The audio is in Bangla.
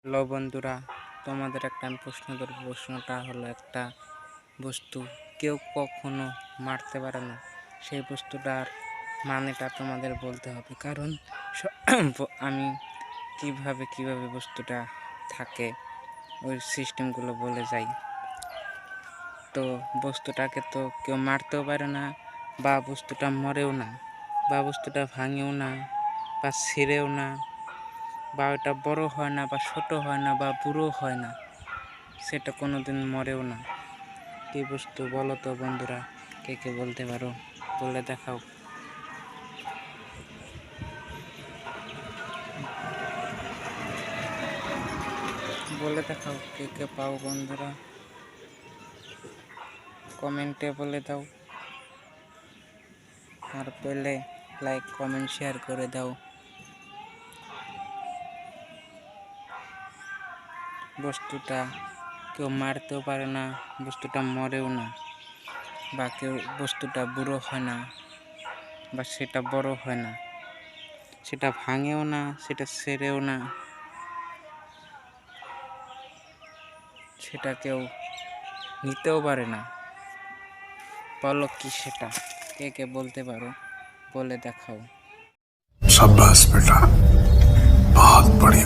হ্যালো বন্ধুরা, তোমাদের একটা আমি প্রশ্ন করব। প্রশ্নটা হলো, একটা বস্তু কেউ কখনো মারতে পারে না, সেই বস্তুটার মানেটা তোমাদের বলতে হবে। কারণ আমি কিভাবে বস্তুটা থাকে ওই সিস্টেমগুলো বলে যাই। তো বস্তুটাকে তো কেউ মারতেও পারে না, বা বস্তুটা মরেও না, বা বস্তুটা ভাঙেও না, বা ছিঁড়েও না, বা ওটা বড় হয় না, বা ছোট হয় না, বা বুড়ো হয় না, সেটা কোনোদিন মরেও না। কী বস্তু বলো তো বন্ধুরা? কে কে বলতে পারো? বলে দেখাও। বলে দেখাও কে কে পাও বন্ধুরা, কমেন্টে বলে দাও। আর পেলে লাইক কমেন্ট শেয়ার করে দাও। বস্তুটা কেউ মারতেও পারে না, বস্তুটা মরেও না, বা কেউ বস্তুটা বুড়ো হয় না, বা সেটা বড় হয় না, সেটা ভাঙেও না, সেটা ছেড়েও না, সেটা কেউ নিতেও পারে না। বলো কি সেটা? কে কে বলতে পারো? বলে দেখাও। शाबाश बेटा, बहुत बढ़िया।